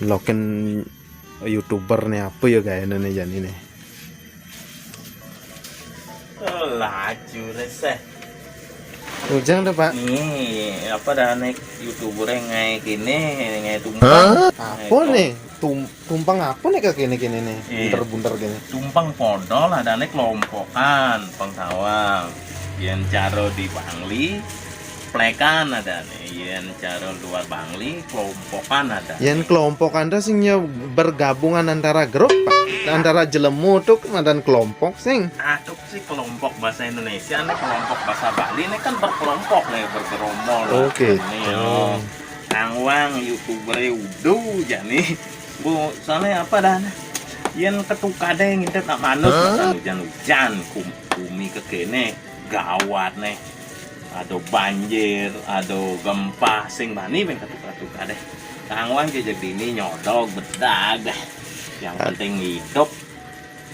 loken YouTuber nih apa ya kayak nih Jan ini. Laju reseh. Ujang dah Pak. Nih, apa dah naik YouTuber ngai kini, ngai tumpang. Apa nih? Tumpang apa nih kayak gini nih? Bunter-bunter gini. Tumpang podol ada nih kelompokan, pengtawang. Yang caro di Bangli, plekan ada nih. Yang caro luar Bangli, kelompokan ada. Yang kelompok Anda singnya bergabungan antara grup Pak. Antara jelemu tuh dan kelompok sing. Aduh sih kelompok bahasa Indonesia nih, kelompok bahasa Bali nih kan berkelompok nih, bergerombol. Oke. Angwang YouTuber udah jadi bu soalnya apa dah yang ketukade ngintet tak manut hujan-hujan bumi kekene gawat nih, ada banjir, ada gempa sing bani ben ketukade Angwang jadi ini nyodok bedag yang penting hidup.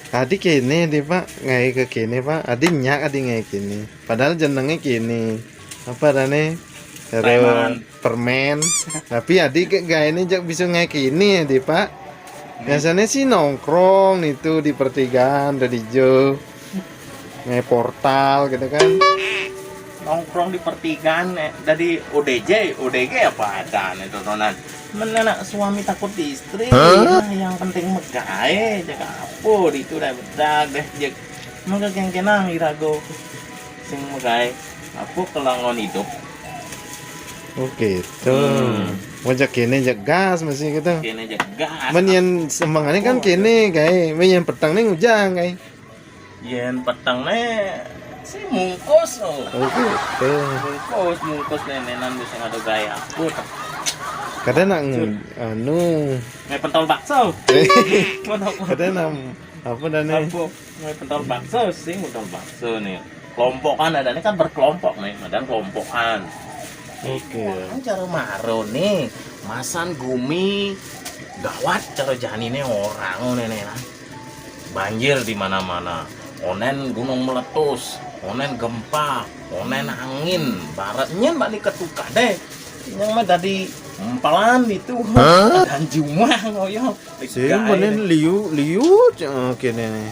Adik kini di Pak ngai ke kini Pak. Adik nyak adik ngai kini. Padahal jenengnya kini. Apa dah nih? Permen. Tapi adik kayak ini jak bisa ngai kini ya di Pak. Biasanya sih nongkrong itu di pertigaan dari Jo. Ngai portal gitu kan. Nongkrong di pertigaan dari ODG apa ada nih tontonan. Menenak suami takut di istri, yang penting megae jaga apa itu dah bedag deh jak maka kenang irago sing megae apa kelangon hidup. Oke tuh wajak kini jak gas masih gitu. Kene jak gas. Men semangatnya kan kini kayak men petang nih ujang kayak. Yen petang si mungkus Oke tuh. mungkus nenenan bisa ngado gaya apa. Kadang nak anu Ngai pentol bakso. kadang nak apa dan nih Ngai pentol bakso sih, pentol bakso nih. Kelompokan ada nih kan berkelompok nih, ada kelompokan. Oke. Cara maro nih, masan gumi gawat cara janine orang nenenan. Banjir di mana-mana. Onen gunung meletus, onen gempa, onen angin, baratnya balik ketuka deh. Yang mah tadi empalan itu dan jumah ngoyo. Sing menen liu kene nih.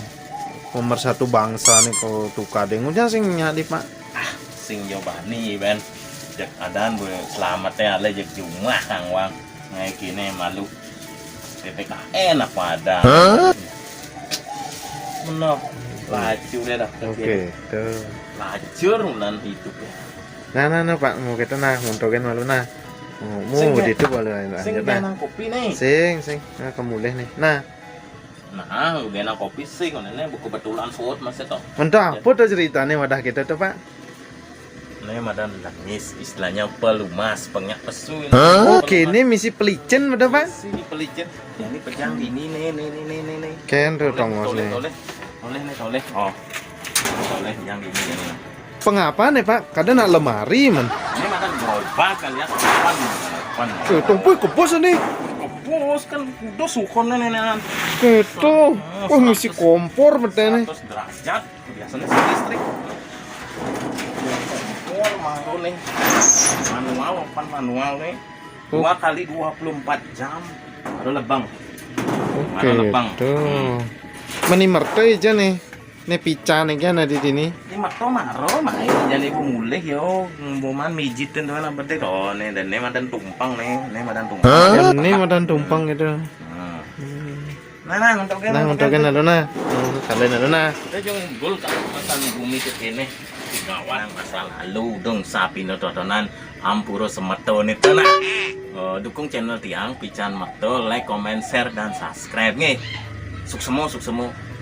Pemersatu bangsa nih kau tukar dengunya sing nyadi Pak. Sing jobani ben. Jak adan bu selamatnya ale jak jumah kang wang. Ngai kene malu. PPKN apa ada. Menop laju deh dah. Oke, tuh. Lajur nan hidup ya. Nah Pak, mau kita nguntokin malu nah. Mau itu malu sing genang kopi nih. Sing. Nah, kemulih nih. Nah, genang kopi sing ngene buku betulan food masih toh. entah apa tuh ceritanya wadah kita tuh Pak. Nih madan nangis istilahnya pelumas penyak pesu. Oke, ini misi pelicin wadah Pak. Sini pelicin. Ya ini pejang ini nih. Ken tuh tongos nih. Toleh. Oh. Toleh yang ini. Pengapa nih Pak? Kadang nak lemari man. Ini makan gerobak kali ya kapan. Tumpuy kebos nih. Kebos kan udah sukon nenenan. Gitu. Oh, misi kompor betul nih. 100 derajat biasanya sih listrik. Kompor malu nih. Manual nih. 2 kali 24 jam baru lebang. Oke. Tuh. Meni mertei aja nih. Nih pica nih kan ada di sini. Ini makto maro main jadi ibu mulih yo ngomong mijitin tuh lah berarti oh nih dan nih madan tumpang nih madan tumpang. Ini madan tumpang gitu. Nah untuknya ada nah. Kalian ada nah. Kita jong gol kan masan bumi kekene gawan masa lalu dong sapi nototonan ampuro semeton itu nah. Dukung channel tiang pican makto like comment share dan subscribe nih. Suksemo.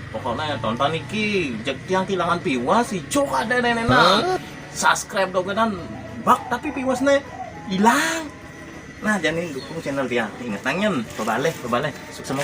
Pokoknya tonton iki yang kehilangan piwas si cok ada nenek subscribe dong kan bak tapi piwasnya hilang. Nah jangan dukung channel dia inget tangan berbalik suksemo